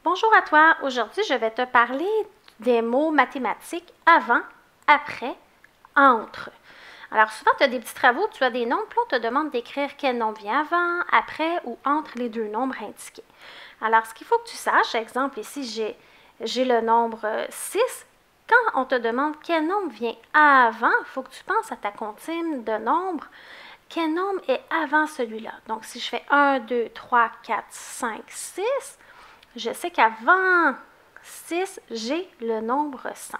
Bonjour à toi. Aujourd'hui, je vais te parler des mots mathématiques avant, après, entre. Alors, souvent, tu as des petits travaux, tu as des nombres, puis on te demande d'écrire quel nombre vient avant, après ou entre les deux nombres indiqués. Alors, ce qu'il faut que tu saches, exemple, ici, j'ai le nombre 6. Quand on te demande quel nombre vient avant, il faut que tu penses à ta comptine de nombres. Quel nombre est avant celui-là? Donc, si je fais 1, 2, 3, 4, 5, 6, je sais qu'avant 6, j'ai le nombre 5.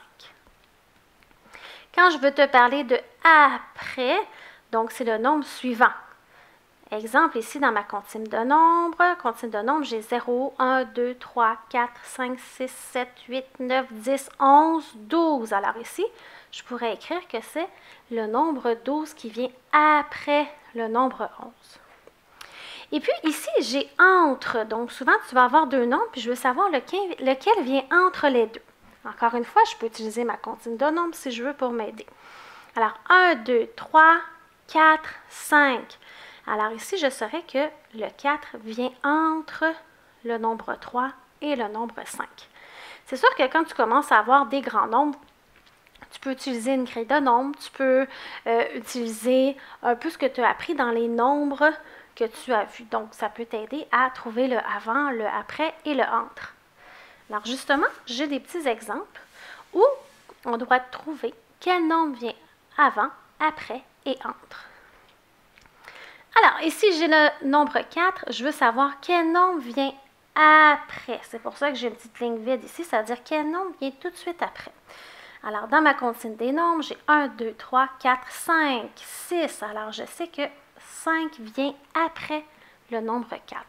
Quand je veux te parler de après, donc c'est le nombre suivant. Exemple, ici dans ma comptine de nombres, j'ai 0, 1, 2, 3, 4, 5, 6, 7, 8, 9, 10, 11, 12. Alors ici, je pourrais écrire que c'est le nombre 12 qui vient après le nombre 11. Et puis ici, j'ai entre. Donc souvent, tu vas avoir deux nombres, puis je veux savoir lequel vient entre les deux. Encore une fois, je peux utiliser ma comptine de nombres si je veux pour m'aider. Alors, 1, 2, 3, 4, 5. Alors ici, je saurais que le 4 vient entre le nombre 3 et le nombre 5. C'est sûr que quand tu commences à avoir des grands nombres, tu peux utiliser une grille de nombres, tu peux utiliser un peu ce que tu as appris dans les nombres que tu as vus. Donc, ça peut t'aider à trouver le avant, le après et le entre. Alors, justement, j'ai des petits exemples où on doit trouver quel nombre vient avant, après et entre. Alors, ici, j'ai le nombre 4. Je veux savoir quel nombre vient après. C'est pour ça que j'ai une petite ligne vide ici, ça veut dire quel nombre vient tout de suite après. Alors, dans ma comptine des nombres, j'ai 1, 2, 3, 4, 5, 6. Alors, je sais que 5 vient après le nombre 4.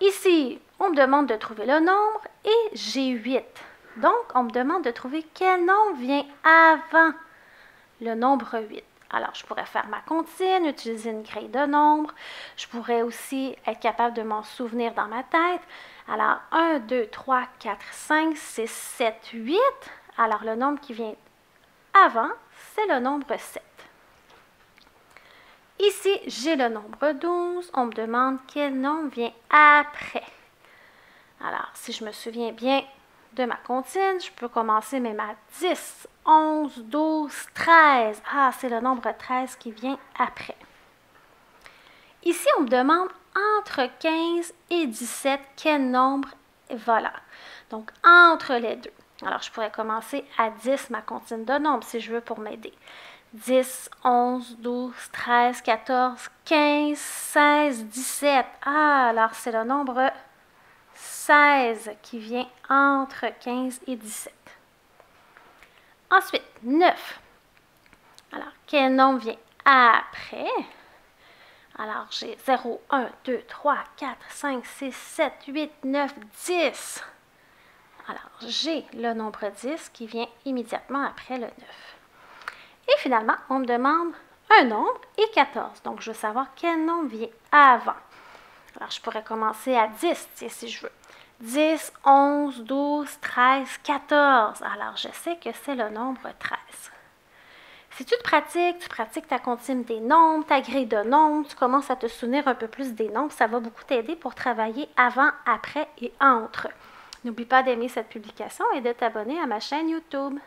Ici, on me demande de trouver le nombre et j'ai 8. Donc, on me demande de trouver quel nombre vient avant le nombre 8. Alors, je pourrais faire ma comptine, utiliser une grille de nombres. Je pourrais aussi être capable de m'en souvenir dans ma tête. Alors, 1, 2, 3, 4, 5, 6, 7, 8. Alors, le nombre qui vient avant, c'est le nombre 7. Ici, j'ai le nombre 12. On me demande quel nombre vient après. Alors, si je me souviens bien de ma comptine, je peux commencer même à 10, 11, 12, 13. Ah, c'est le nombre 13 qui vient après. Ici, on me demande entre 15 et 17, quel nombre va là. Donc, entre les deux. Alors, je pourrais commencer à 10, ma comptine de nombres, si je veux, pour m'aider. 10, 11, 12, 13, 14, 15, 16, 17. Ah, alors c'est le nombre 16 qui vient entre 15 et 17. Ensuite, 9. Alors, quel nombre vient après? Alors, j'ai 0, 1, 2, 3, 4, 5, 6, 7, 8, 9, 10. Alors, j'ai le nombre 10 qui vient immédiatement après le 9. Et finalement, on me demande un nombre et 14. Donc, je veux savoir quel nombre vient avant. Alors, je pourrais commencer à 10, si je veux. 10, 11, 12, 13, 14. Alors, je sais que c'est le nombre 13. Si tu pratiques ta comptine des nombres, ta grille de nombres, tu commences à te souvenir un peu plus des nombres, ça va beaucoup t'aider pour travailler avant, après et entre. N'oublie pas d'aimer cette publication et de t'abonner à ma chaîne YouTube.